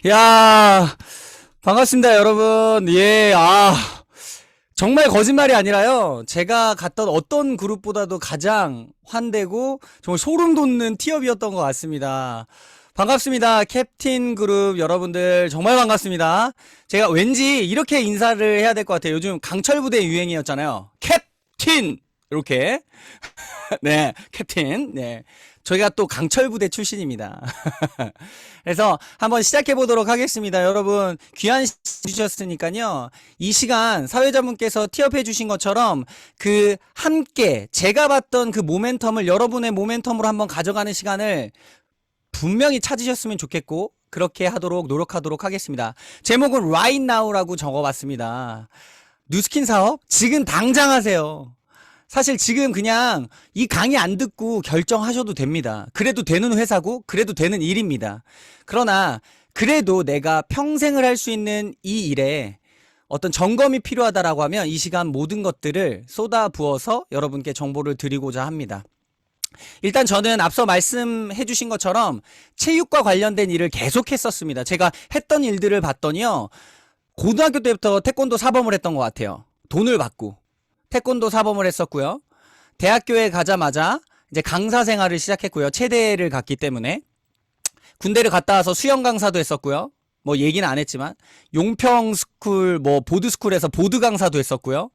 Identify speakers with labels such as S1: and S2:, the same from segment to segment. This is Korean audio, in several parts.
S1: 야, 반갑습니다, 여러분. 예, 정말 거짓말이 아니라요. 제가 갔던 어떤 그룹보다도 가장 환대고 정말 소름 돋는 티업이었던 것 같습니다. 반갑습니다. 캡틴 그룹 여러분들 정말 반갑습니다. 제가 왠지 이렇게 인사를 해야 될 것 같아요. 요즘 강철 부대 유행이었잖아요. 캡틴! 이렇게. 네, 캡틴. 네. 저희가 또 강철 부대 출신입니다. 그래서 한번 시작해 보도록 하겠습니다. 여러분 귀한 시간 주셨으니까요. 이 시간 사회자분께서 티업해 주신 것처럼 그 함께 제가 봤던 그 모멘텀을 여러분의 모멘텀으로 한번 가져가는 시간을 분명히 찾으셨으면 좋겠고 그렇게 하도록 노력하도록 하겠습니다. 제목은 Right Now라고 적어봤습니다. 뉴스킨 사업 지금 당장 하세요. 사실 지금 그냥 이 강의 안 듣고 결정하셔도 됩니다. 그래도 되는 회사고 그래도 되는 일입니다. 그러나 그래도 내가 평생을 할 수 있는 이 일에 어떤 점검이 필요하다라고 하면 이 시간 모든 것들을 쏟아 부어서 여러분께 정보를 드리고자 합니다. 일단 저는 앞서 말씀해 주신 것처럼 체육과 관련된 일을 계속 했었습니다. 제가 했던 일들을 봤더니요. 고등학교 때부터 태권도 사범을 했던 것 같아요. 돈을 받고. 태권도 사범을 했었고요. 대학교에 가자마자 이제 강사 생활을 시작했고요. 체대를 갔기 때문에. 군대를 갔다 와서 수영 강사도 했었고요. 뭐 얘기는 안 했지만 용평 스쿨 뭐 보드 스쿨에서 보드 강사도 했었고요.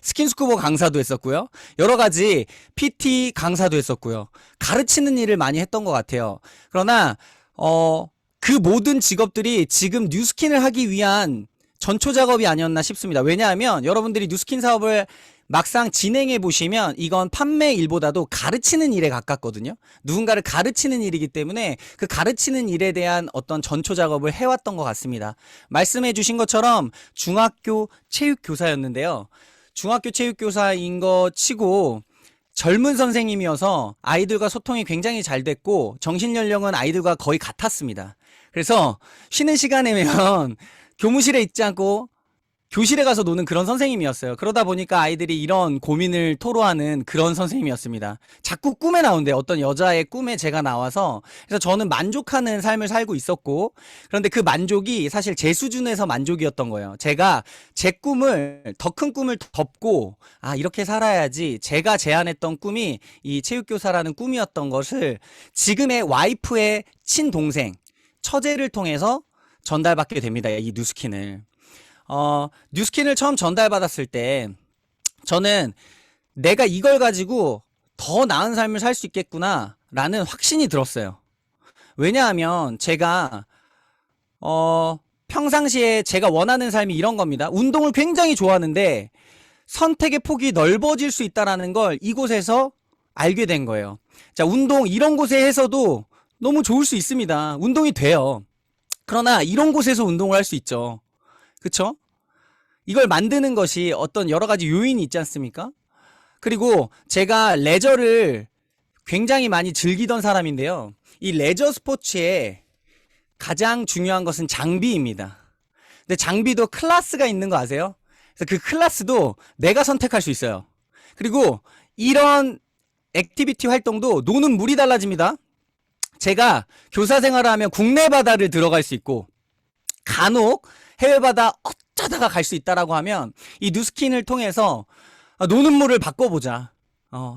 S1: 스킨스쿠버 강사도 했었고요. 여러 가지 PT 강사도 했었고요. 가르치는 일을 많이 했던 것 같아요. 그러나 그 모든 직업들이 지금 뉴스킨을 하기 위한 전초 작업이 아니었나 싶습니다. 왜냐하면 여러분들이 뉴스킨 사업을 막상 진행해 보시면 이건 판매 일보다도 가르치는 일에 가깝거든요. 누군가를 가르치는 일이기 때문에 그 가르치는 일에 대한 어떤 전초 작업을 해왔던 것 같습니다. 말씀해 주신 것처럼 중학교 체육교사였는데요. 중학교 체육교사인 거 치고 젊은 선생님이어서 아이들과 소통이 굉장히 잘 됐고 정신연령은 아이들과 거의 같았습니다. 그래서 쉬는 시간이면 교무실에 있지 않고 교실에 가서 노는 그런 선생님이었어요. 그러다 보니까 아이들이 이런 고민을 토로하는 그런 선생님이었습니다. 자꾸 꿈에 나오는데 어떤 여자의 꿈에 제가 나와서 그래서 저는 만족하는 삶을 살고 있었고 그런데 그 만족이 사실 제 수준에서 만족이었던 거예요. 제가 제 꿈을 더 큰 꿈을 덮고 이렇게 살아야지 제가 제안했던 꿈이 이 체육교사라는 꿈이었던 것을 지금의 와이프의 친동생 처제를 통해서 전달받게 됩니다. 이 뉴스킨을. 뉴스킨을 처음 전달받았을 때 저는 내가 이걸 가지고 더 나은 삶을 살 수 있겠구나 라는 확신이 들었어요. 왜냐하면 제가 평상시에 제가 원하는 삶이 이런 겁니다. 운동을 굉장히 좋아하는데 선택의 폭이 넓어질 수 있다는 걸 이곳에서 알게 된 거예요. 자, 운동 이런 곳에 해서도 너무 좋을 수 있습니다. 운동이 돼요. 그러나 이런 곳에서 운동을 할 수 있죠. 그쵸? 이걸 만드는 것이 어떤 여러 가지 요인이 있지 않습니까? 그리고 제가 레저를 굉장히 많이 즐기던 사람인데요. 이 레저 스포츠에 가장 중요한 것은 장비입니다. 근데 장비도 클래스가 있는 거 아세요? 그래서 그 클래스도 내가 선택할 수 있어요. 그리고 이런 액티비티 활동도 노는 물이 달라집니다. 제가 교사 생활을 하면 국내 바다를 들어갈 수 있고 간혹 해외 바다 어쩌다가 갈 수 있다라고 하면 이 뉴스킨을 통해서 노는 물을 바꿔보자.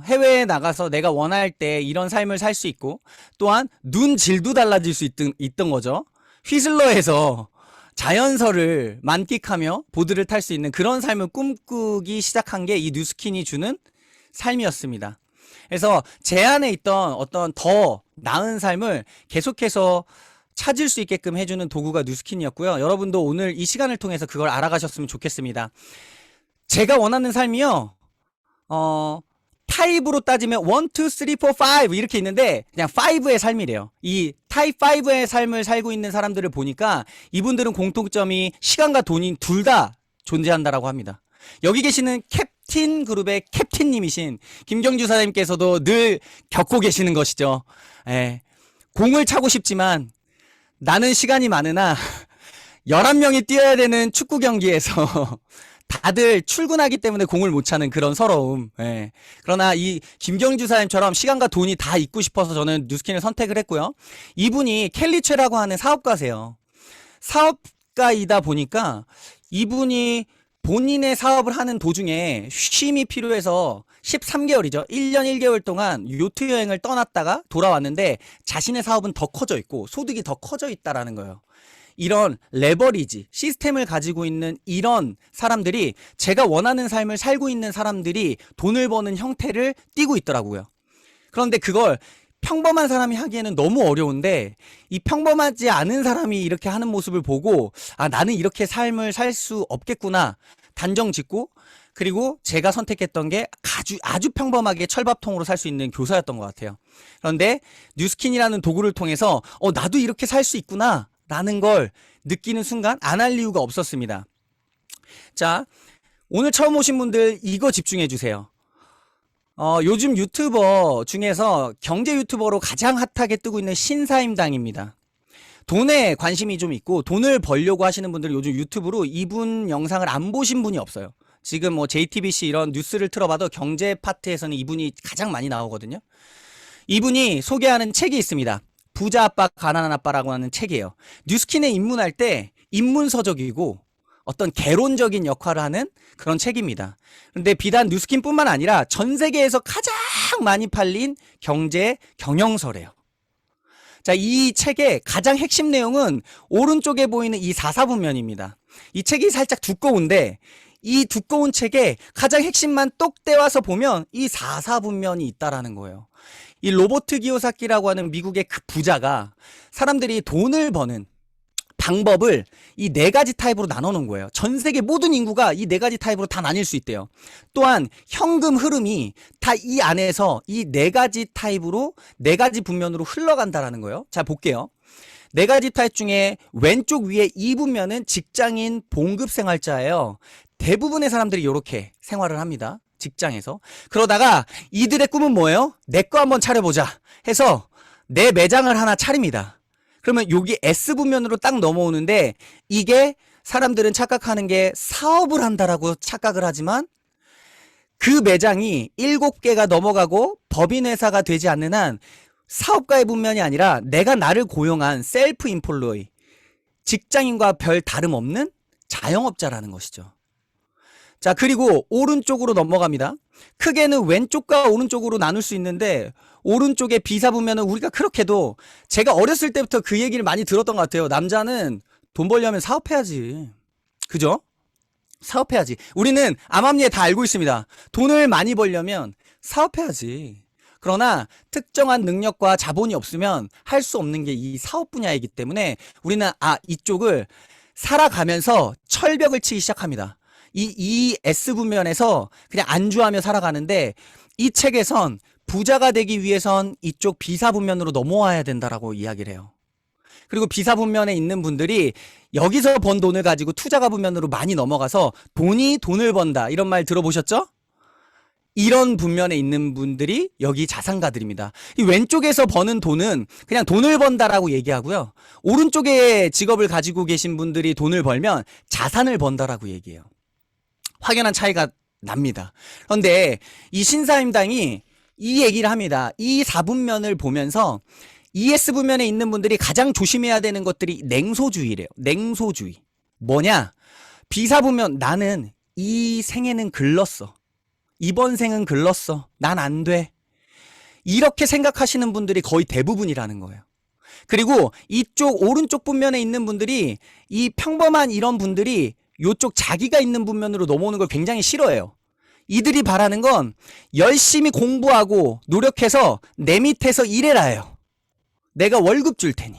S1: 해외에 나가서 내가 원할 때 이런 삶을 살 수 있고 또한 눈 질도 달라질 수 있던 거죠. 휘슬러에서 자연서를 만끽하며 보드를 탈 수 있는 그런 삶을 꿈꾸기 시작한 게 이 뉴스킨이 주는 삶이었습니다. 그래서 제 안에 있던 어떤 더 나은 삶을 계속해서 찾을 수 있게끔 해주는 도구가 뉴스킨이었고요. 여러분도 오늘 이 시간을 통해서 그걸 알아가셨으면 좋겠습니다. 제가 원하는 삶이요. 타입으로 따지면 1, 2, 3, 4, 5 이렇게 있는데 그냥 5의 삶이래요. 이 타입 5의 삶을 살고 있는 사람들을 보니까 이분들은 공통점이 시간과 돈이 둘 다 존재한다라고 합니다. 여기 계시는 캡틴 그룹의 캡틴님이신 김경주 사장님께서도 늘 겪고 계시는 것이죠. 공을 차고 싶지만 나는 시간이 많으나 11명이 뛰어야 되는 축구 경기에서 다들 출근하기 때문에 공을 못 차는 그런 서러움. 그러나 이 김경주 사장님처럼 시간과 돈이 다 있고 싶어서 저는 뉴스킨을 선택을 했고요. 이분이 켈리체라고 하는 사업가세요. 사업가이다 보니까 이분이 본인의 사업을 하는 도중에 쉼이 필요해서 13개월이죠. 1년 1개월 동안 요트 여행을 떠났다가 돌아왔는데 자신의 사업은 더 커져 있고 소득이 더 커져 있다라는 거예요. 이런 레버리지, 시스템을 가지고 있는 이런 사람들이 제가 원하는 삶을 살고 있는 사람들이 돈을 버는 형태를 띠고 있더라고요. 그런데 그걸 평범한 사람이 하기에는 너무 어려운데 이 평범하지 않은 사람이 이렇게 하는 모습을 보고 아, 나는 이렇게 삶을 살 수 없겠구나 단정 짓고 그리고 제가 선택했던 게 아주 평범하게 철밥통으로 살 수 있는 교사였던 것 같아요. 그런데 뉴스킨이라는 도구를 통해서 나도 이렇게 살 수 있구나 라는 걸 느끼는 순간 안 할 이유가 없었습니다. 자, 오늘 처음 오신 분들 이거 집중해 주세요. 요즘 유튜버 중에서 경제 유튜버로 가장 핫하게 뜨고 있는 신사임당입니다. 돈에 관심이 좀 있고 돈을 벌려고 하시는 분들은 요즘 유튜브로 이분 영상을 안 보신 분이 없어요. 지금 뭐 JTBC 이런 뉴스를 틀어봐도 경제 파트에서는 이분이 가장 많이 나오거든요. 이분이 소개하는 책이 있습니다. 부자 아빠 가난한 아빠라고 하는 책이에요. 뉴스킨에 입문할 때 입문서적이고 어떤 개론적인 역할을 하는 그런 책입니다. 그런데 비단 뉴스킨뿐만 아니라 전 세계에서 가장 많이 팔린 경제 경영서래요. 자, 이 책의 가장 핵심 내용은 오른쪽에 보이는 이 4사분면입니다. 이 책이 살짝 두꺼운데 이 두꺼운 책에 가장 핵심만 똑 떼와서 보면 이 4사분면이 있다라는 거예요. 이 로버트 기요사키라고 하는 미국의 그 부자가 사람들이 돈을 버는 방법을 이 4가지 타입으로 나눠 놓은 거예요. 전 세계 모든 인구가 이 4가지 타입으로 다 나뉠 수 있대요. 또한 현금 흐름이 다 이 안에서 이 4가지 타입으로 4가지 분면으로 흘러간다라는 거예요. 자, 볼게요. 4가지 타입 중에 왼쪽 위에 이 분면은 직장인 봉급 생활자예요. 대부분의 사람들이 이렇게 생활을 합니다. 직장에서. 그러다가 이들의 꿈은 뭐예요? 내 거 한번 차려보자 해서 내 매장을 하나 차립니다. 그러면 여기 S분면으로 딱 넘어오는데 이게 사람들은 착각하는 게 사업을 한다라고 착각을 하지만 그 매장이 7개가 넘어가고 법인회사가 되지 않는 한 사업가의 분면이 아니라 내가 나를 고용한 셀프 인폴로이, 직장인과 별 다름없는 자영업자라는 것이죠. 자, 그리고 오른쪽으로 넘어갑니다. 크게는 왼쪽과 오른쪽으로 나눌 수 있는데 오른쪽에 비사분면은 우리가 그렇게도 제가 어렸을 때부터 그 얘기를 많이 들었던 것 같아요. 남자는 돈 벌려면 사업해야지. 그죠? 사업해야지. 우리는 암암리에 다 알고 있습니다. 돈을 많이 벌려면 사업해야지. 그러나 특정한 능력과 자본이 없으면 할 수 없는 게 이 사업 분야이기 때문에 우리는 이쪽을 살아가면서 철벽을 치기 시작합니다. 이 S분면에서 그냥 안주하며 살아가는데 이 책에선 부자가 되기 위해선 이쪽 비사분면으로 넘어와야 된다라고 이야기를 해요. 그리고 비사분면에 있는 분들이 여기서 번 돈을 가지고 투자가 분면으로 많이 넘어가서 돈이 돈을 번다 이런 말 들어보셨죠? 이런 분면에 있는 분들이 여기 자산가들입니다. 이 왼쪽에서 버는 돈은 그냥 돈을 번다라고 얘기하고요. 오른쪽에 직업을 가지고 계신 분들이 돈을 벌면 자산을 번다라고 얘기해요. 확연한 차이가 납니다. 그런데 이 신사임당이 이 얘기를 합니다. 이 4분면을 보면서 ES분면에 있는 분들이 가장 조심해야 되는 것들이 냉소주의래요. 냉소주의. 뭐냐? 비사분면 나는 이 생에는 글렀어. 이번 생은 글렀어. 난 안 돼. 이렇게 생각하시는 분들이 거의 대부분이라는 거예요. 그리고 이쪽 오른쪽 분면에 있는 분들이 이 평범한 이런 분들이 요쪽 자기가 있는 분면으로 넘어오는 걸 굉장히 싫어해요. 이들이 바라는 건 열심히 공부하고 노력해서 내 밑에서 일해라예요. 내가 월급 줄 테니.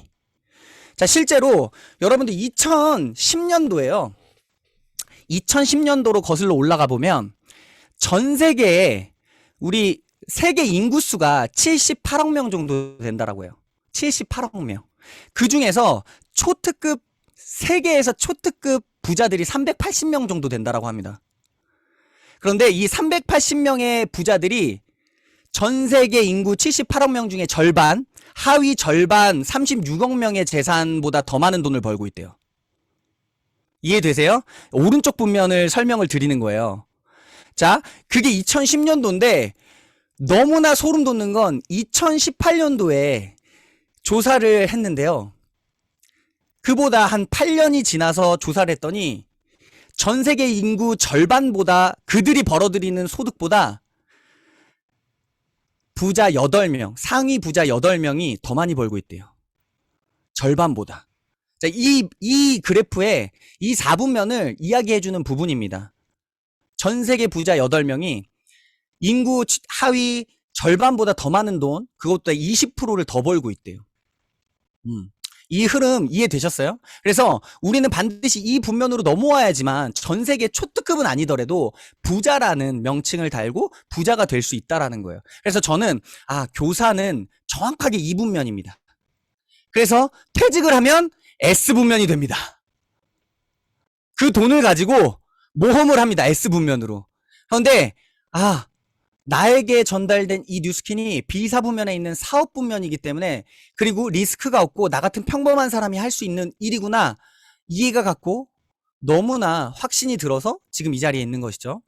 S1: 자, 실제로 여러분들 2010년도에요. 2010년도로 거슬러 올라가 보면 전 세계에 우리 세계 인구수가 78억 명 정도 된다라고 해요. 78억 명. 그 중에서 초특급 세계에서 초특급 부자들이 380명 정도 된다라고 합니다. 그런데 이 380명의 부자들이 전 세계 인구 78억 명 중에 절반, 하위 절반 36억 명의 재산보다 더 많은 돈을 벌고 있대요. 이해되세요? 오른쪽 분면을 설명을 드리는 거예요. 자, 그게 2010년도인데 너무나 소름 돋는 건 2018년도에 조사를 했는데요. 그보다 한 8년이 지나서 조사를 했더니 전 세계 인구 절반보다 그들이 벌어들이는 소득보다 부자 8명, 상위 부자 8명이 더 많이 벌고 있대요. 절반보다. 자, 이 그래프에 이 4분면을 이야기해주는 부분입니다. 전 세계 부자 8명이 인구 하위 절반보다 더 많은 돈, 그것보다 20%를 더 벌고 있대요. 이 흐름 이해되셨어요? 그래서 우리는 반드시 이 분면으로 넘어와야지만 전 세계 초특급은 아니더라도 부자라는 명칭을 달고 부자가 될 수 있다라는 거예요. 그래서 저는 교사는 정확하게 이 분면입니다. 그래서 퇴직을 하면 S분면이 됩니다. 그 돈을 가지고 모험을 합니다. S분면으로. 그런데 나에게 전달된 이 뉴스킨이 B사분면에 있는 사업분면이기 때문에, 그리고 리스크가 없고 나 같은 평범한 사람이 할 수 있는 일이구나 이해가 갔고 너무나 확신이 들어서 지금 이 자리에 있는 것이죠.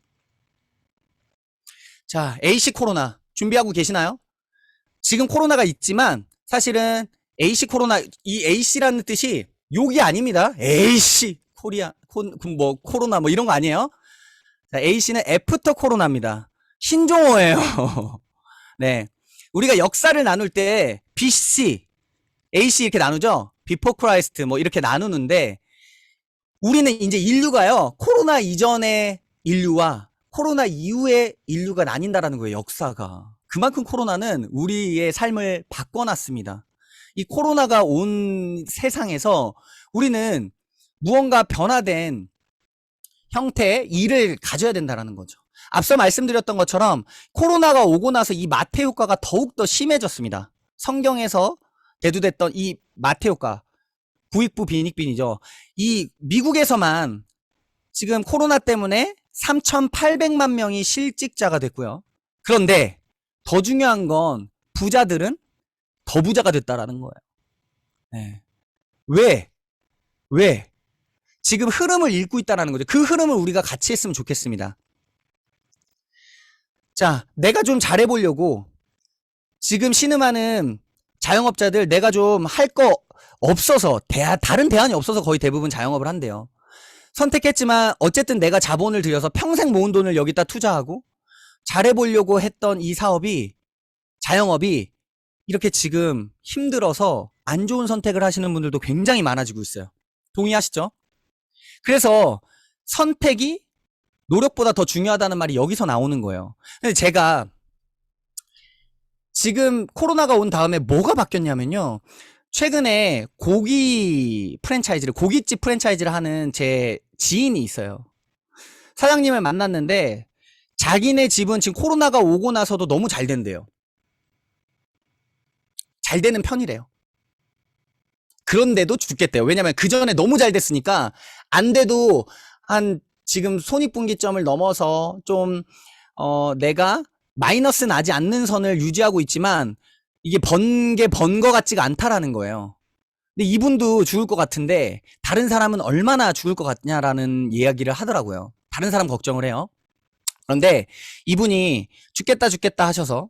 S1: 자, AC 코로나 준비하고 계시나요? 지금 코로나가 있지만 사실은 AC 코로나, 이 AC라는 뜻이 욕이 아닙니다. AC 코리아 코로나 이런 거 아니에요. 자, AC는 애프터 코로나입니다. 신종어예요. 네. 우리가 역사를 나눌 때 BC, AC 이렇게 나누죠? Before Christ 이렇게 나누는데, 우리는 이제 인류가요, 코로나 이전의 인류와 코로나 이후의 인류가 나뉜다라는 거예요, 역사가. 그만큼 코로나는 우리의 삶을 바꿔놨습니다. 이 코로나가 온 세상에서 우리는 무언가 변화된 형태의 일을 가져야 된다라는 거죠. 앞서 말씀드렸던 것처럼 코로나가 오고 나서 이 마태 효과가 더욱더 심해졌습니다. 성경에서 대두됐던 이 마태 효과, 부익부 빈익빈이죠. 이 미국에서만 지금 코로나 때문에 3,800만 명이 실직자가 됐고요. 그런데 더 중요한 건 부자들은 더 부자가 됐다라는 거예요. 네. 왜? 지금 흐름을 읽고 있다는 거죠. 그 흐름을 우리가 같이 했으면 좋겠습니다. 자, 내가 좀 잘해보려고 지금 신음하는 자영업자들, 내가 좀 할 거 없어서, 다른 대안이 없어서 거의 대부분 자영업을 한대요. 선택했지만 어쨌든 내가 자본을 들여서 평생 모은 돈을 여기다 투자하고 잘해보려고 했던 이 사업이, 자영업이 이렇게 지금 힘들어서 안 좋은 선택을 하시는 분들도 굉장히 많아지고 있어요. 동의하시죠? 그래서 선택이 노력보다 더 중요하다는 말이 여기서 나오는 거예요. 근데 제가 지금 코로나가 온 다음에 뭐가 바뀌었냐면요, 최근에 고깃집 프랜차이즈를 하는 제 지인이 있어요. 사장님을 만났는데 자기네 집은 지금 코로나가 오고 나서도 너무 잘 된대요. 잘 되는 편이래요. 그런데도 죽겠대요. 왜냐면 그 전에 너무 잘 됐으니까 안 돼도 지금 손익분기점을 넘어서 좀 내가 마이너스 나지 않는 선을 유지하고 있지만 이게 번 거 같지가 않다라는 거예요. 근데 이분도 죽을 것 같은데 다른 사람은 얼마나 죽을 것 같냐라는 이야기를 하더라고요. 다른 사람 걱정을 해요. 그런데 이분이 죽겠다 하셔서,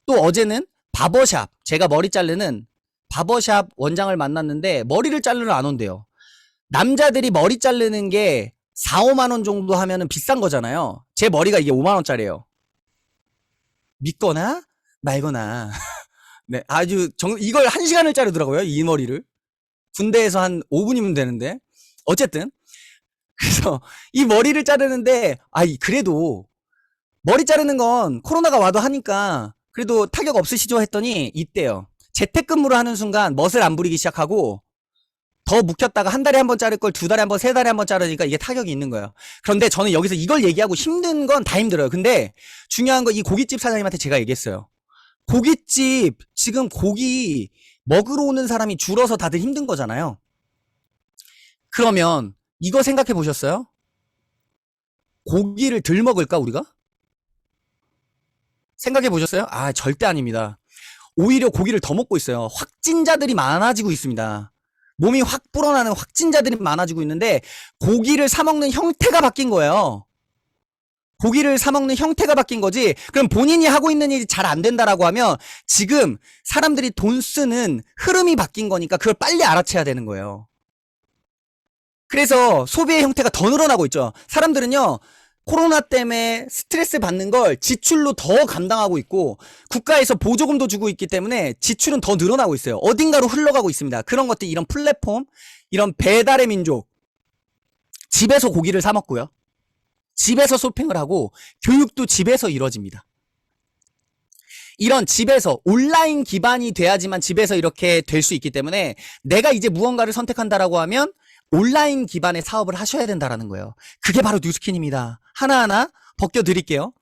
S1: 또 어제는 바버샵, 제가 머리 자르는 바버샵 원장을 만났는데 머리를 자르러 안 온대요. 남자들이 머리 자르는 게 4, 5만 원 정도 하면은 비싼 거잖아요. 제 머리가 이게 5만 원짜리예요. 믿거나 말거나. 네, 이걸 1시간을 자르더라고요, 이 머리를. 군대에서 한 5분이면 되는데. 어쨌든 그래서 이 머리를 자르는데, 그래도 머리 자르는 건 코로나가 와도 하니까 그래도 타격 없으시죠 했더니 있대요. 재택근무를 하는 순간 멋을 안 부리기 시작하고, 더 묵혔다가 한 달에 한 번 자를 걸 2달에 한 번, 3달에 한 번 자르니까 이게 타격이 있는 거예요. 그런데 저는 여기서 이걸 얘기하고, 힘든 건 다 힘들어요. 근데 중요한 건 이 고깃집 사장님한테 제가 얘기했어요. 고깃집, 지금 고기 먹으러 오는 사람이 줄어서 다들 힘든 거잖아요. 그러면 이거 생각해 보셨어요? 고기를 덜 먹을까, 우리가? 생각해 보셨어요? 절대 아닙니다. 오히려 고기를 더 먹고 있어요. 확진자들이 많아지고 있습니다. 몸이 확 불어나는 확진자들이 많아지고 있는데 고기를 사 먹는 형태가 바뀐 거예요. 고기를 사 먹는 형태가 바뀐 거지. 그럼 본인이 하고 있는 일이 잘 안 된다라고 하면 지금 사람들이 돈 쓰는 흐름이 바뀐 거니까 그걸 빨리 알아채야 되는 거예요. 그래서 소비의 형태가 더 늘어나고 있죠. 사람들은요, 코로나 때문에 스트레스 받는 걸 지출로 더 감당하고 있고, 국가에서 보조금도 주고 있기 때문에 지출은 더 늘어나고 있어요. 어딘가로 흘러가고 있습니다. 그런 것들, 이런 플랫폼, 이런 배달의 민족, 집에서 고기를 사 먹고요. 집에서 쇼핑을 하고, 교육도 집에서 이루어집니다. 이런 집에서 온라인 기반이 돼야지만 집에서 이렇게 될 수 있기 때문에 내가 이제 무언가를 선택한다라고 하면 온라인 기반의 사업을 하셔야 된다라는 거예요. 그게 바로 뉴스킨입니다. 하나하나 벗겨드릴게요.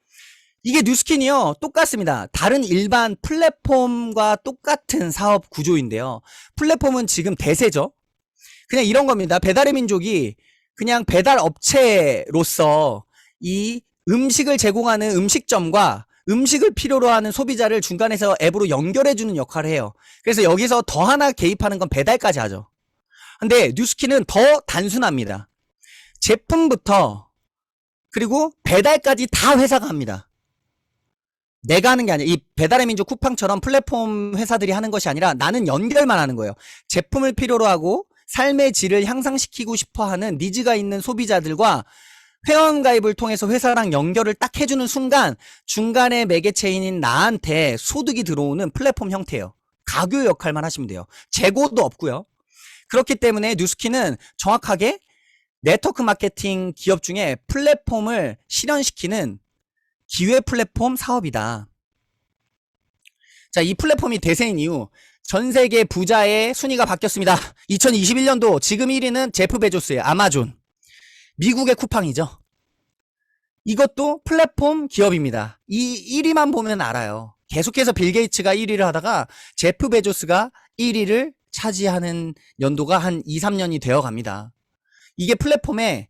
S1: 이게 뉴스킨이요, 똑같습니다. 다른 일반 플랫폼과 똑같은 사업 구조인데요. 플랫폼은 지금 대세죠. 그냥 이런 겁니다. 배달의 민족이 그냥 배달 업체로서 이 음식을 제공하는 음식점과 음식을 필요로 하는 소비자를 중간에서 앱으로 연결해주는 역할을 해요. 그래서 여기서 더 하나 개입하는 건 배달까지 하죠. 근데 뉴스킨은 더 단순합니다. 제품부터 그리고 배달까지 다 회사가 합니다. 내가 하는 게 아니라, 이 배달의 민족 쿠팡처럼 플랫폼 회사들이 하는 것이 아니라 나는 연결만 하는 거예요. 제품을 필요로 하고 삶의 질을 향상시키고 싶어하는 니즈가 있는 소비자들과 회원가입을 통해서 회사랑 연결을 딱 해주는 순간 중간에 매개체인인 나한테 소득이 들어오는 플랫폼 형태예요. 가교 역할만 하시면 돼요. 재고도 없고요. 그렇기 때문에 뉴스킨은 정확하게 네트워크 마케팅 기업 중에 플랫폼을 실현시키는 기회 플랫폼 사업이다. 자, 이 플랫폼이 대세인 이유, 전 세계 부자의 순위가 바뀌었습니다. 2021년도 지금 1위는 제프 베조스의 아마존, 미국의 쿠팡이죠. 이것도 플랫폼 기업입니다. 이 1위만 보면 알아요. 계속해서 빌 게이츠가 1위를 하다가 제프 베조스가 1위를 차지하는 연도가 한 2, 3년이 되어 갑니다. 이게 플랫폼의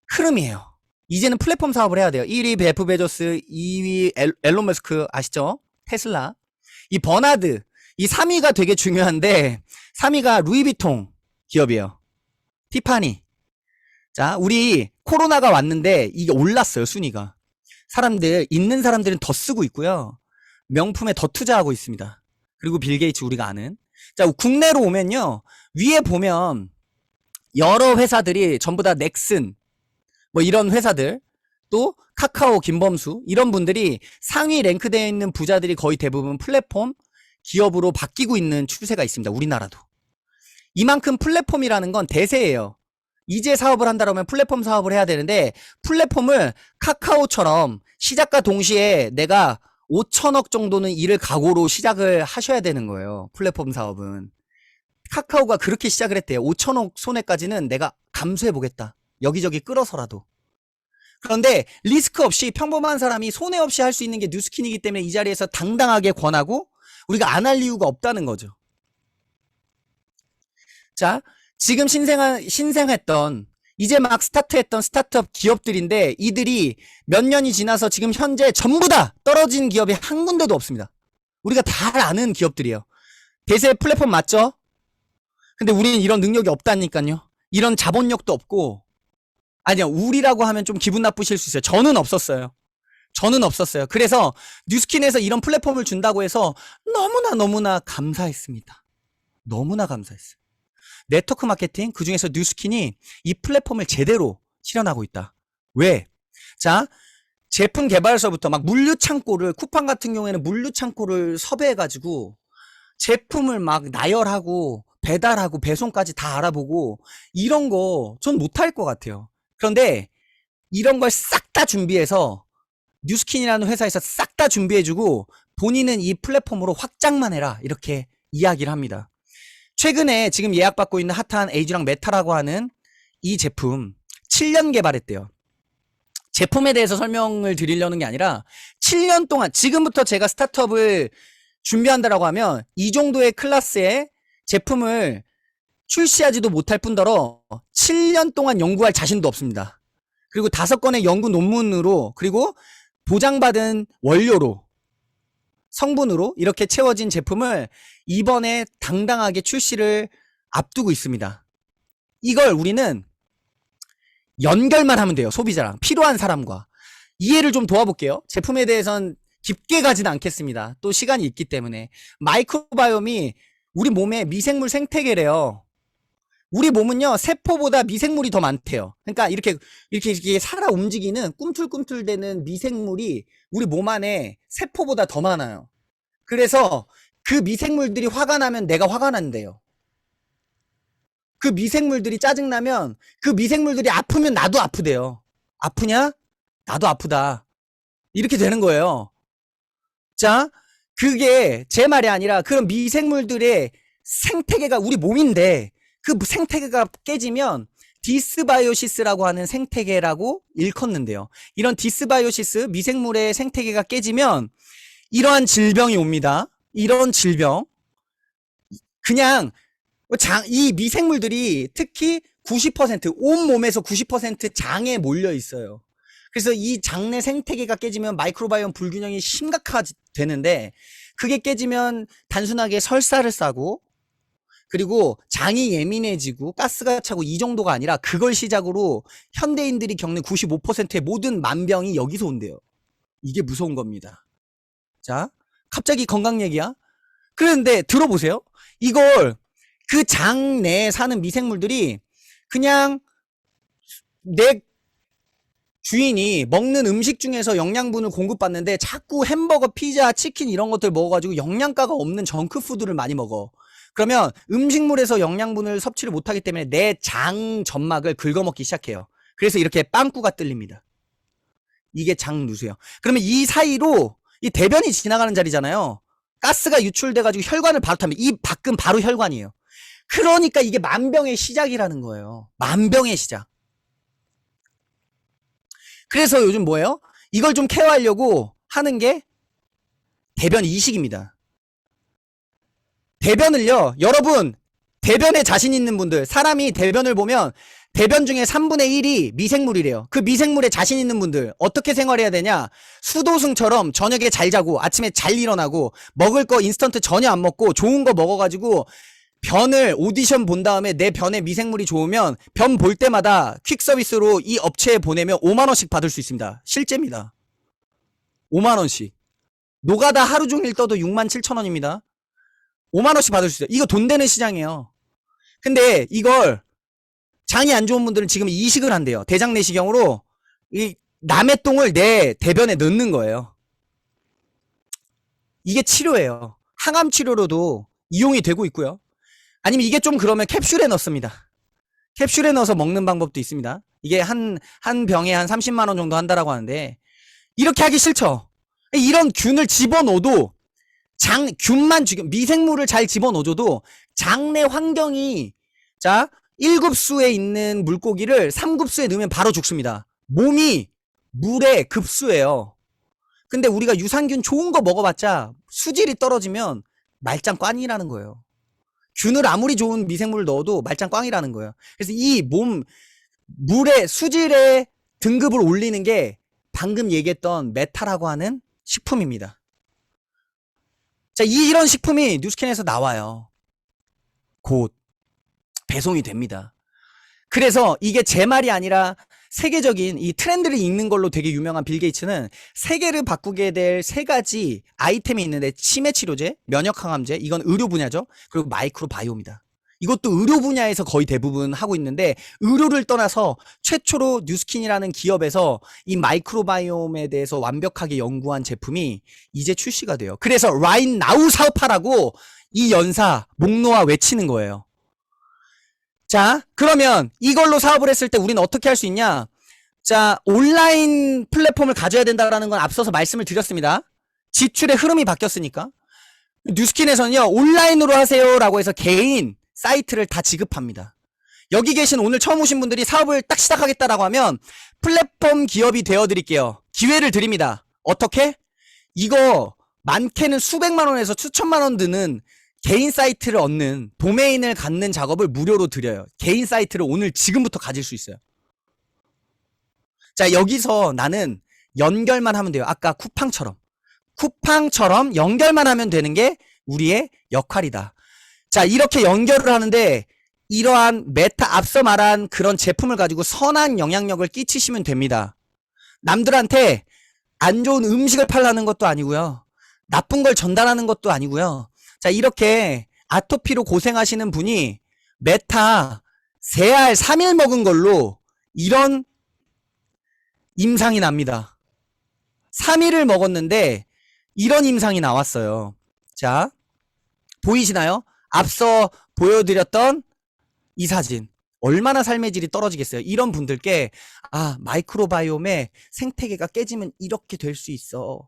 S1: 흐름이에요. 이제는 플랫폼 사업을 해야 돼요. 1위 제프 베조스, 2위 앨런 머스크 아시죠? 테슬라. 이 버나드, 이 3위가 되게 중요한데 3위가 루이비통 기업이에요. 티파니. 자, 우리 코로나가 왔는데 이게 올랐어요, 순위가. 있는 사람들은 더 쓰고 있고요. 명품에 더 투자하고 있습니다. 그리고 빌 게이츠 우리가 아는. 자, 국내로 오면요, 위에 보면 여러 회사들이 전부 다 넥슨, 뭐 이런 회사들, 또 카카오, 김범수, 이런 분들이 상위 랭크되어 있는 부자들이 거의 대부분 플랫폼 기업으로 바뀌고 있는 추세가 있습니다. 우리나라도. 이만큼 플랫폼이라는 건 대세예요. 이제 사업을 한다면 플랫폼 사업을 해야 되는데, 플랫폼을 카카오처럼 시작과 동시에 내가 5천억 정도는 일을 각오로 시작을 하셔야 되는 거예요. 플랫폼 사업은. 카카오가 그렇게 시작을 했대요. 5천억 손해까지는 내가 감수해 보겠다. 여기저기 끌어서라도. 그런데 리스크 없이 평범한 사람이 손해 없이 할 수 있는 게 뉴스킨이기 때문에 이 자리에서 당당하게 권하고 우리가 안 할 이유가 없다는 거죠. 자, 지금 신생했던, 이제 막 스타트했던 스타트업 기업들인데 이들이 몇 년이 지나서 지금 현재 전부 다 떨어진 기업이 한 군데도 없습니다. 우리가 다 아는 기업들이에요. 대세 플랫폼 맞죠? 근데 우리는 이런 능력이 없다니까요. 이런 자본력도 없고, 아니요, 우리라고 하면 좀 기분 나쁘실 수 있어요. 저는 없었어요. 그래서 뉴스킨에서 이런 플랫폼을 준다고 해서 너무나 감사했습니다. 너무나 감사했어요. 네트워크 마케팅, 그 중에서 뉴스킨이 이 플랫폼을 제대로 실현하고 있다. 왜? 자, 제품 개발서부터 막 물류창고를, 쿠팡 같은 경우에는 물류창고를 섭외해가지고 제품을 막 나열하고 배달하고 배송까지 다 알아보고, 이런 거 전 못할 것 같아요. 그런데 이런 걸 싹 다 준비해서 뉴스킨이라는 회사에서 싹 다 준비해주고 본인은 이 플랫폼으로 확장만 해라, 이렇게 이야기를 합니다. 최근에 지금 예약받고 있는 핫한 에이즈랑 메타라고 하는 이 제품 7년 개발했대요. 제품에 대해서 설명을 드리려는 게 아니라 7년 동안, 지금부터 제가 스타트업을 준비한다라고 하면 이 정도의 클래스의 제품을 출시하지도 못할 뿐더러 7년 동안 연구할 자신도 없습니다. 그리고 5건의 연구 논문으로, 그리고 보장받은 원료로, 성분으로 이렇게 채워진 제품을 이번에 당당하게 출시를 앞두고 있습니다. 이걸 우리는 연결만 하면 돼요. 소비자랑, 필요한 사람과. 이해를 좀 도와볼게요. 제품에 대해선 깊게 가지는 않겠습니다. 또 시간이 있기 때문에. 마이크로바이옴이 우리 몸의 미생물 생태계래요. 우리 몸은요, 세포보다 미생물이 더 많대요. 그러니까 이렇게 살아 움직이는 꿈틀꿈틀대는 미생물이 우리 몸 안에 세포보다 더 많아요. 그래서 그 미생물들이 화가 나면 내가 화가 난대요. 그 미생물들이 짜증나면 그 미생물들이 아프면 나도 아프대요. 아프냐? 나도 아프다. 이렇게 되는 거예요. 자, 그게 제 말이 아니라 그런 미생물들의 생태계가 우리 몸인데 그 생태계가 깨지면 디스바이오시스라고 하는 생태계라고 일컫는데요. 이런 디스바이오시스, 미생물의 생태계가 깨지면 이러한 질병이 옵니다. 이런 질병. 그냥 이 미생물들이 특히 90%, 온몸에서 90% 장에 몰려 있어요. 그래서 이 장내 생태계가 깨지면 마이크로바이옴 불균형이 심각화되는데 그게 깨지면 단순하게 설사를 싸고 그리고 장이 예민해지고 가스가 차고 이 정도가 아니라 그걸 시작으로 현대인들이 겪는 95%의 모든 만병이 여기서 온대요. 이게 무서운 겁니다. 자, 갑자기 건강 얘기야? 그런데 들어보세요. 이걸 그 장 내에 사는 미생물들이 그냥 내 주인이 먹는 음식 중에서 영양분을 공급받는데 자꾸 햄버거, 피자, 치킨 이런 것들 먹어가지고 영양가가 없는 정크푸드를 많이 먹어. 그러면 음식물에서 영양분을 섭취를 못하기 때문에 내 장 점막을 긁어먹기 시작해요. 그래서 이렇게 빵꾸가 뚫립니다. 이게 장 누수예요. 그러면 이 사이로 이 대변이 지나가는 자리잖아요. 가스가 유출돼가지고 혈관을 바로 타면 이 밖은 바로 혈관이에요. 그러니까 이게 만병의 시작이라는 거예요. 만병의 시작. 그래서 요즘 뭐예요? 이걸 좀 케어하려고 하는 게 대변 이식입니다. 대변을요, 여러분, 대변에 자신 있는 분들, 사람이 대변을 보면 대변 중에 3분의 1이 미생물이래요. 그 미생물에 자신 있는 분들, 어떻게 생활해야 되냐? 수도승처럼 저녁에 잘 자고, 아침에 잘 일어나고, 먹을 거 인스턴트 전혀 안 먹고, 좋은 거 먹어가지고, 변을 오디션 본 다음에 내 변에 미생물이 좋으면 변 볼 때마다 퀵 서비스로 이 업체에 보내면 5만원씩 받을 수 있습니다. 실제입니다. 5만원씩. 노가다 하루 종일 떠도 67,000원입니다. 5만원씩 받을 수 있어요. 이거 돈 되는 시장이에요. 근데 이걸 장이 안 좋은 분들은 지금 이식을 한대요. 대장 내시경으로 이 남의 똥을 내 대변에 넣는 거예요. 이게 치료예요. 항암 치료로도 이용이 되고 있고요. 아니면 이게 좀 그러면 캡슐에 넣습니다. 캡슐에 넣어서 먹는 방법도 있습니다. 이게 한 병에 한 30만원 정도 한다라고 하는데 이렇게 하기 싫죠. 이런 균을 집어넣어도 균만 죽여, 미생물을 잘 집어넣어줘도 장내 환경이, 자, 1급수에 있는 물고기를 3급수에 넣으면 바로 죽습니다. 몸이 물에 급수예요. 근데 우리가 유산균 좋은 거 먹어봤자 수질이 떨어지면 말짱 꽝이라는 거예요. 균을 아무리 좋은 미생물을 넣어도 말짱 꽝이라는 거예요. 그래서 이 물의 수질의 등급을 올리는 게 방금 얘기했던 메타라고 하는 식품입니다. 자, 이런 식품이 뉴스캔에서 나와요. 곧 배송이 됩니다. 그래서 이게 제 말이 아니라 세계적인 이 트렌드를 읽는 걸로 되게 유명한 빌 게이츠는 세계를 바꾸게 될 3가지 아이템이 있는데 치매 치료제, 면역 항암제, 이건 의료 분야죠. 그리고 마이크로바이옴이다. 이것도 의료 분야에서 거의 대부분 하고 있는데 의료를 떠나서 최초로 뉴스킨이라는 기업에서 이 마이크로바이옴에 대해서 완벽하게 연구한 제품이 이제 출시가 돼요. 그래서 right now 사업하라고 이 연사 목놓아 외치는 거예요. 자, 그러면 이걸로 사업을 했을 때 우리는 어떻게 할 수 있냐? 자, 온라인 플랫폼을 가져야 된다라는 건 앞서서 말씀을 드렸습니다. 지출의 흐름이 바뀌었으니까. 뉴스킨에서는요, 온라인으로 하세요라고 해서 개인 사이트를 다 지급합니다. 여기 계신 오늘 처음 오신 분들이 사업을 딱 시작하겠다라고 하면 플랫폼 기업이 되어드릴게요. 기회를 드립니다. 어떻게? 이거 많게는 수백만 원에서 수천만 원 드는 개인 사이트를 얻는, 도메인을 갖는 작업을 무료로 드려요. 개인 사이트를 오늘 지금부터 가질 수 있어요. 자, 여기서 나는 연결만 하면 돼요. 아까 쿠팡처럼 연결만 하면 되는 게 우리의 역할이다. 자, 이렇게 연결을 하는데 이러한 메타, 앞서 말한 그런 제품을 가지고 선한 영향력을 끼치시면 됩니다. 남들한테 안 좋은 음식을 팔라는 것도 아니고요. 나쁜 걸 전달하는 것도 아니고요. 자, 이렇게 아토피로 고생하시는 분이 메타 3알 3일 먹은 걸로 이런 임상이 납니다. 3일을 먹었는데 이런 임상이 나왔어요. 자, 보이시나요? 앞서 보여드렸던 이 사진. 얼마나 삶의 질이 떨어지겠어요. 이런 분들께 마이크로바이옴의 생태계가 깨지면 이렇게 될 수 있어.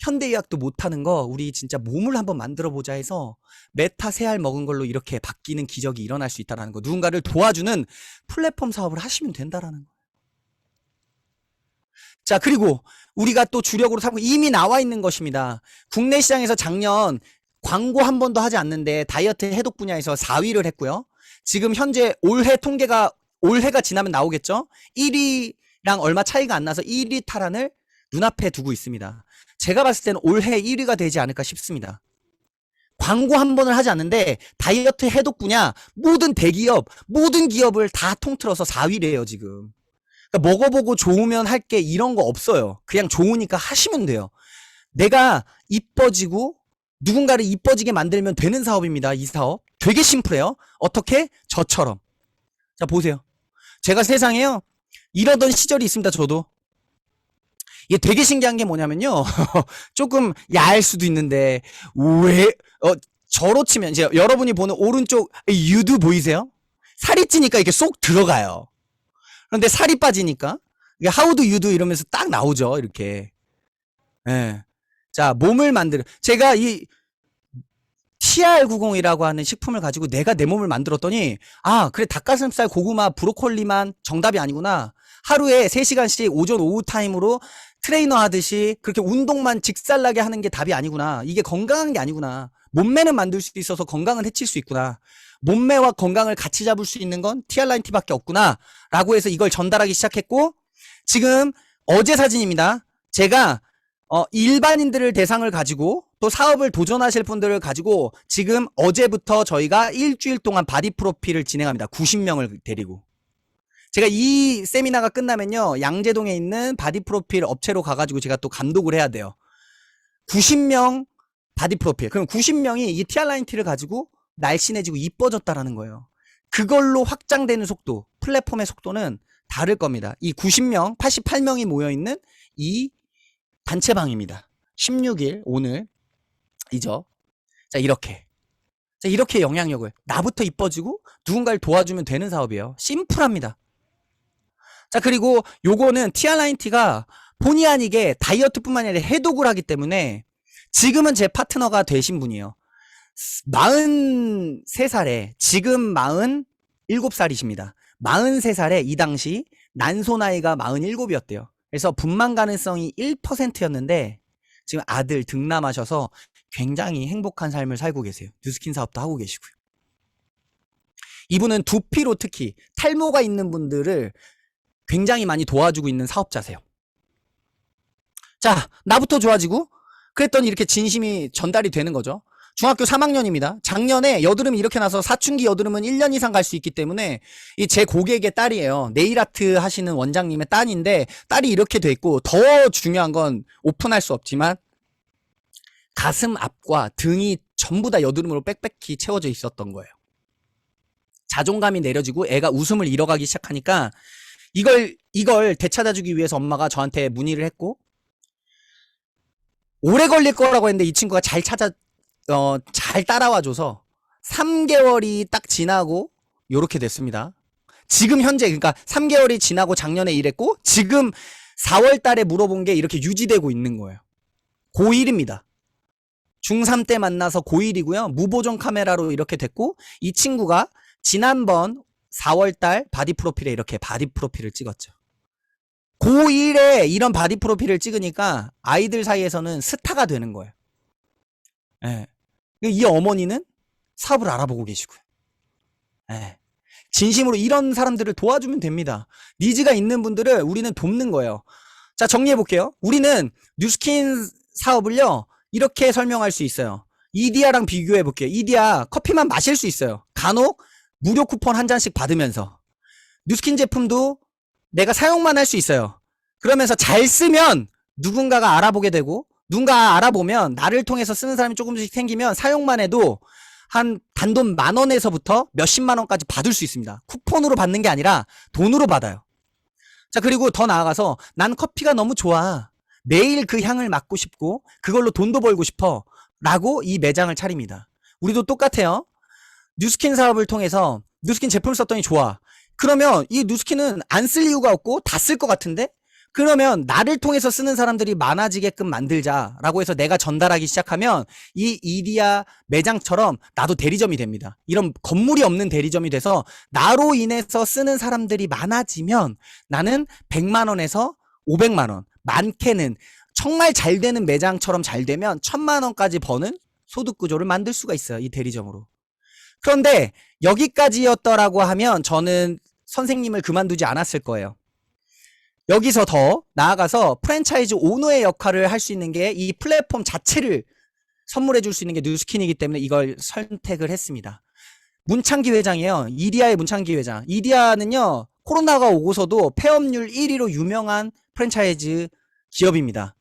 S1: 현대의학도 못하는 거 우리 진짜 몸을 한번 만들어보자 해서 메타세알 먹은 걸로 이렇게 바뀌는 기적이 일어날 수 있다는 거. 누군가를 도와주는 플랫폼 사업을 하시면 된다라는 거. 자, 그리고 우리가 또 주력으로 삼고 이미 나와 있는 것입니다. 국내 시장에서 작년 광고 한 번도 하지 않는데 다이어트 해독 분야에서 4위를 했고요. 지금 현재 올해가 지나면 나오겠죠? 1위랑 얼마 차이가 안 나서 1위 탈환을 눈앞에 두고 있습니다. 제가 봤을 때는 올해 1위가 되지 않을까 싶습니다. 광고 한 번을 하지 않는데 다이어트 해독 분야 모든 대기업, 모든 기업을 다 통틀어서 4위래요, 지금. 그러니까 먹어보고 좋으면 할 게 이런 거 없어요. 그냥 좋으니까 하시면 돼요. 내가 이뻐지고 누군가를 이뻐지게 만들면 되는 사업입니다. 이 사업. 되게 심플해요. 어떻게? 저처럼. 자, 보세요. 제가 세상에요. 이러던 시절이 있습니다. 저도. 이게 되게 신기한 게 뭐냐면요. 조금 야할 수도 있는데 왜 저로 치면 이제 여러분이 보는 오른쪽 유두 보이세요? 살이 찌니까 이게 쏙 들어가요. 그런데 살이 빠지니까 이게 하우드 유두 이러면서 딱 나오죠. 이렇게. 예. 자, 몸을 만들어. 제가 이 TR90이라고 하는 식품을 가지고 내가 내 몸을 만들었더니 그래 닭가슴살, 고구마, 브로콜리만 정답이 아니구나. 하루에 3시간씩 오전 오후 타임으로 트레이너 하듯이 그렇게 운동만 직살나게 하는 게 답이 아니구나. 이게 건강한 게 아니구나. 몸매는 만들 수 있어서 건강은 해칠 수 있구나. 몸매와 건강을 같이 잡을 수 있는 건 TR9T밖에 없구나 라고 해서 이걸 전달하기 시작했고, 지금 어제 사진입니다. 제가 일반인들을 대상을 가지고 또 사업을 도전하실 분들을 가지고 지금 어제부터 저희가 일주일 동안 바디 프로필을 진행합니다. 90명을 데리고. 제가 이 세미나가 끝나면요, 양재동에 있는 바디 프로필 업체로 가가지고 제가 또 감독을 해야 돼요. 90명 바디 프로필. 그럼 90명이 이 TR9T를 가지고 날씬해지고 이뻐졌다라는 거예요. 그걸로 확장되는 속도, 플랫폼의 속도는 다를 겁니다. 이 90명, 88명이 모여있는 이 단체방입니다. 16일, 오늘이죠. 자, 이렇게 영향력을, 나부터 이뻐지고 누군가를 도와주면 되는 사업이에요. 심플합니다. 자, 그리고 요거는 TR9T가 본의 아니게 다이어트뿐만 아니라 해독을 하기 때문에 지금은 제 파트너가 되신 분이에요. 43살에, 지금 47살이십니다. 43살에 이 당시 난소 나이가 47이었대요. 그래서 분만 가능성이 1%였는데 지금 아들 등남하셔서 굉장히 행복한 삶을 살고 계세요. 뉴스킨 사업도 하고 계시고요. 이분은 두피로 특히 탈모가 있는 분들을 굉장히 많이 도와주고 있는 사업자세요. 자, 나부터 좋아지고 그랬더니 이렇게 진심이 전달이 되는 거죠. 중학교 3학년입니다. 작년에 여드름이 이렇게 나서 사춘기 여드름은 1년 이상 갈 수 있기 때문에 이 제 고객의 딸이에요. 네일아트 하시는 원장님의 딸인데 딸이 이렇게 돼 있고, 더 중요한 건 오픈할 수 없지만 가슴 앞과 등이 전부 다 여드름으로 빽빽히 채워져 있었던 거예요. 자존감이 내려지고 애가 웃음을 잃어가기 시작하니까 이걸 되찾아주기 위해서 엄마가 저한테 문의를 했고, 오래 걸릴 거라고 했는데 이 친구가 잘 따라와줘서 3개월이 딱 지나고 요렇게 됐습니다. 지금 현재, 그러니까 3개월이 지나고 작년에 이랬고 지금 4월 달에 물어본 게 이렇게 유지되고 있는 거예요. 고1입니다. 중3 때 만나서 고1이고요. 무보정 카메라로 이렇게 됐고, 이 친구가 지난번 4월 달 바디 프로필에 이렇게 바디 프로필을 찍었죠. 고1에 이런 바디 프로필을 찍으니까 아이들 사이에서는 스타가 되는 거예요. 예. 이 어머니는 사업을 알아보고 계시고요. 예. 진심으로 이런 사람들을 도와주면 됩니다. 니즈가 있는 분들을 우리는 돕는 거예요. 자, 정리해 볼게요. 우리는 뉴스킨 사업을요, 이렇게 설명할 수 있어요. 이디야랑 비교해 볼게요. 이디야 커피만 마실 수 있어요. 간혹 무료 쿠폰 한 잔씩 받으면서. 뉴스킨 제품도 내가 사용만 할 수 있어요. 그러면서 잘 쓰면 누군가가 알아보게 되고, 누군가 알아보면 나를 통해서 쓰는 사람이 조금씩 생기면 사용만 해도 한 단돈 10,000원에서부터 몇십만 원까지 받을 수 있습니다. 쿠폰으로 받는 게 아니라 돈으로 받아요. 자, 그리고 더 나아가서 난 커피가 너무 좋아. 매일 그 향을 맡고 싶고 그걸로 돈도 벌고 싶어. 라고 이 매장을 차립니다. 우리도 똑같아요. 뉴스킨 사업을 통해서 뉴스킨 제품을 썼더니 좋아. 그러면 이 뉴스킨은 안 쓸 이유가 없고 다 쓸 것 같은데? 그러면 나를 통해서 쓰는 사람들이 많아지게끔 만들자라고 해서 내가 전달하기 시작하면 이 이디야 매장처럼 나도 대리점이 됩니다. 이런 건물이 없는 대리점이 돼서 나로 인해서 쓰는 사람들이 많아지면 나는 100만 원에서 500만 원, 많게는 정말 잘 되는 매장처럼 잘 되면 1,000만 원까지 버는 소득 구조를 만들 수가 있어요. 이 대리점으로. 그런데 여기까지였더라고 하면 저는 선생님을 그만두지 않았을 거예요. 여기서 더 나아가서 프랜차이즈 오너의 역할을 할 수 있는 게 이 플랫폼 자체를 선물해 줄 수 있는 게 뉴스킨이기 때문에 이걸 선택을 했습니다. 문창기 회장이에요. 이디야의 문창기 회장. 이디야는요, 코로나가 오고서도 폐업률 1위로 유명한 프랜차이즈 기업입니다.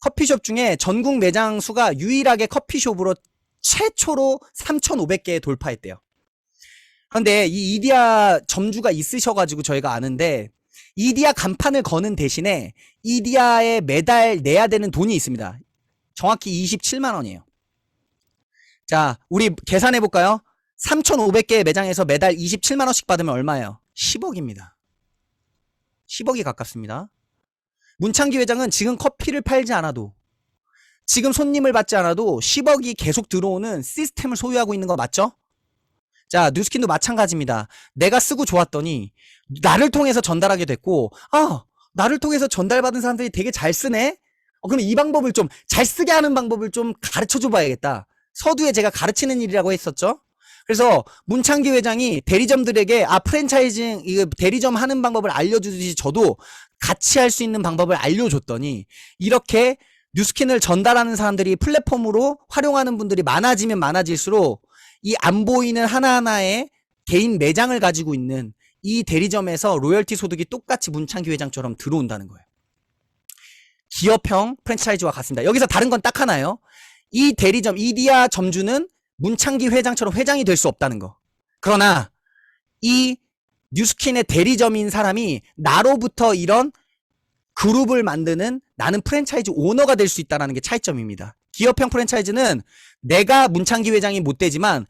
S1: 커피숍 중에 전국 매장 수가 유일하게 커피숍으로 최초로 3,500개 돌파했대요. 그런데 이 이디야 점주가 있으셔가지고 저희가 아는데 이디야 간판을 거는 대신에 이디야에 매달 내야 되는 돈이 있습니다. 정확히 27만 원이에요. 자, 우리 계산해 볼까요? 3,500개의 매장에서 매달 27만 원씩 받으면 얼마예요? 10억입니다. 10억이 가깝습니다. 문창기 회장은 지금 커피를 팔지 않아도, 지금 손님을 받지 않아도 10억이 계속 들어오는 시스템을 소유하고 있는 거 맞죠? 자, 뉴스킨도 마찬가지입니다. 내가 쓰고 좋았더니 나를 통해서 전달하게 됐고, 나를 통해서 전달받은 사람들이 되게 잘 쓰네? 그럼 이 방법을 좀 잘 쓰게 하는 방법을 좀 가르쳐 줘 봐야겠다. 서두에 제가 가르치는 일이라고 했었죠. 그래서 문창기 회장이 대리점들에게 프랜차이징 이거 대리점 하는 방법을 알려주듯이 저도 같이 할 수 있는 방법을 알려줬더니 이렇게 뉴스킨을 전달하는 사람들이 플랫폼으로 활용하는 분들이 많아지면 많아질수록 이 안 보이는 하나하나의 개인 매장을 가지고 있는 이 대리점에서 로열티 소득이 똑같이 문창기 회장처럼 들어온다는 거예요. 기업형 프랜차이즈와 같습니다. 여기서 다른 건 딱 하나예요. 이 대리점, 이디야 점주는 문창기 회장처럼 회장이 될 수 없다는 거. 그러나 이 뉴스킨의 대리점인 사람이 나로부터 이런 그룹을 만드는 나는 프랜차이즈 오너가 될 수 있다는 게 차이점입니다. 기업형 프랜차이즈는 내가 문창기 회장이 못 되지만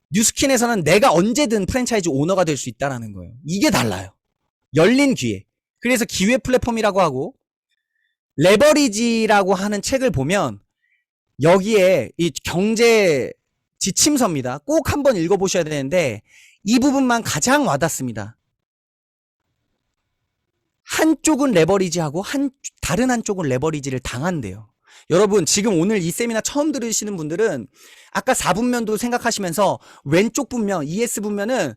S1: 뉴스킨에서는 내가 언제든 프랜차이즈 오너가 될 수 있다는 거예요. 이게 달라요. 열린 기회. 그래서 기회 플랫폼이라고 하고, 레버리지라고 하는 책을 보면 여기에 이 경제 지침서입니다. 꼭 한번 읽어보셔야 되는데 이 부분만 가장 와닿습니다. 한쪽은 레버리지하고 다른 한쪽은 레버리지를 당한대요. 여러분 지금 오늘 이 세미나 처음 들으시는 분들은 아까 4분면도 생각하시면서 왼쪽 분면, ES 분면은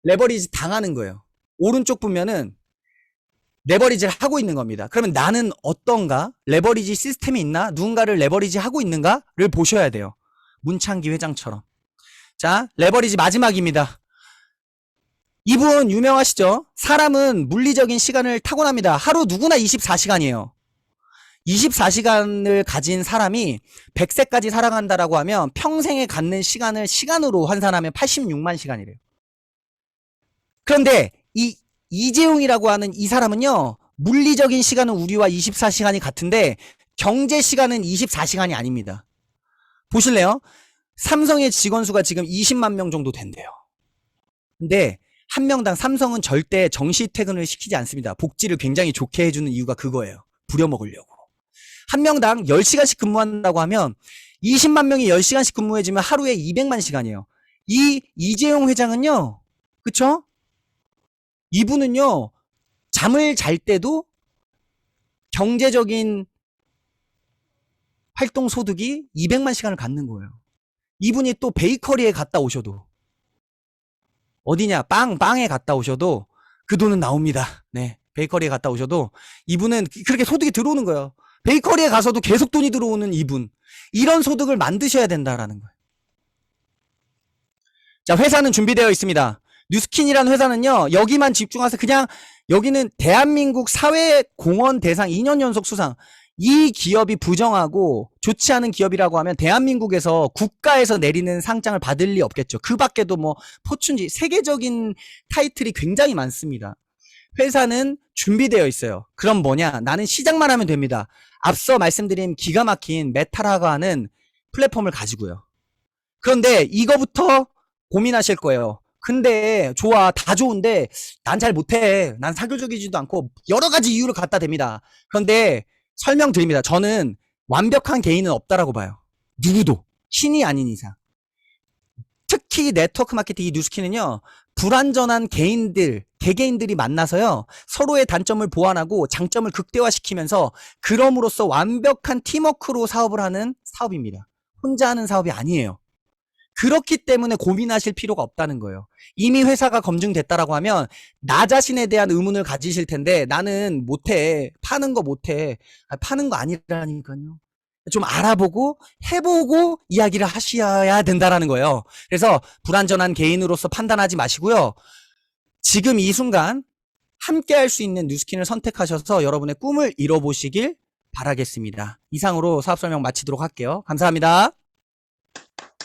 S1: 레버리지 당하는 거예요. 오른쪽 분면은 레버리지를 하고 있는 겁니다. 그러면 나는 어떤가? 레버리지 시스템이 있나? 누군가를 레버리지 하고 있는가를 보셔야 돼요. 문창기 회장처럼. 자, 레버리지 마지막입니다. 이분 유명하시죠? 사람은 물리적인 시간을 타고납니다. 하루 누구나 24시간이에요. 24시간을 가진 사람이 100세까지 살아간다라고 하면 평생에 갖는 시간을 시간으로 환산하면 86만 시간이래요. 그런데 이 이재용이라고 하는 이 사람은요, 물리적인 시간은 우리와 24시간이 같은데 경제 시간은 24시간이 아닙니다. 보실래요? 삼성의 직원 수가 지금 20만 명 정도 된대요. 근데 한 명당 삼성은 절대 정시 퇴근을 시키지 않습니다. 복지를 굉장히 좋게 해주는 이유가 그거예요. 부려먹으려고. 한 명당 10시간씩 근무한다고 하면 20만 명이 10시간씩 근무해주면 하루에 200만 시간이에요. 이 이재용 회장은요, 그쵸? 이분은요, 잠을 잘 때도 경제적인 활동 소득이 200만 시간을 갖는 거예요. 이분이 또 베이커리에 갔다 오셔도, 어디냐, 빵에 갔다 오셔도 그 돈은 나옵니다. 네. 베이커리에 갔다 오셔도 이분은 그렇게 소득이 들어오는 거예요. 베이커리에 가서도 계속 돈이 들어오는 이분. 이런 소득을 만드셔야 된다라는 거예요. 자, 회사는 준비되어 있습니다. 뉴스킨이라는 회사는요, 여기만 집중해서 그냥 여기는 대한민국 사회공헌 대상 2년 연속 수상, 이 기업이 부정하고 좋지 않은 기업이라고 하면 대한민국에서 국가에서 내리는 상장을 받을 리 없겠죠. 그 밖에도 뭐 포춘지 세계적인 타이틀이 굉장히 많습니다. 회사는 준비되어 있어요. 그럼 뭐냐? 나는 시작만 하면 됩니다. 앞서 말씀드린 기가 막힌 메타라고 하는 플랫폼을 가지고요. 그런데 이거부터 고민하실 거예요. 근데 좋아, 다 좋은데 난 잘 못해. 난 사교적이지도 않고 여러 가지 이유를 갖다 댑니다. 그런데 설명드립니다. 저는 완벽한 개인은 없다라고 봐요. 누구도 신이 아닌 이상. 특히 네트워크 마케팅 이 뉴스키는요, 불완전한 개인들, 개개인들이 만나서요, 서로의 단점을 보완하고 장점을 극대화시키면서 그럼으로써 완벽한 팀워크로 사업을 하는 사업입니다. 혼자 하는 사업이 아니에요. 그렇기 때문에 고민하실 필요가 없다는 거예요. 이미 회사가 검증됐다라고 하면 나 자신에 대한 의문을 가지실 텐데 나는 못해. 파는 거 못해. 파는 거 아니라니까요. 좀 알아보고 해보고 이야기를 하셔야 된다라는 거예요. 그래서 불완전한 개인으로서 판단하지 마시고요. 지금 이 순간 함께 할 수 있는 뉴스킨을 선택하셔서 여러분의 꿈을 이뤄보시길 바라겠습니다. 이상으로 사업 설명 마치도록 할게요. 감사합니다.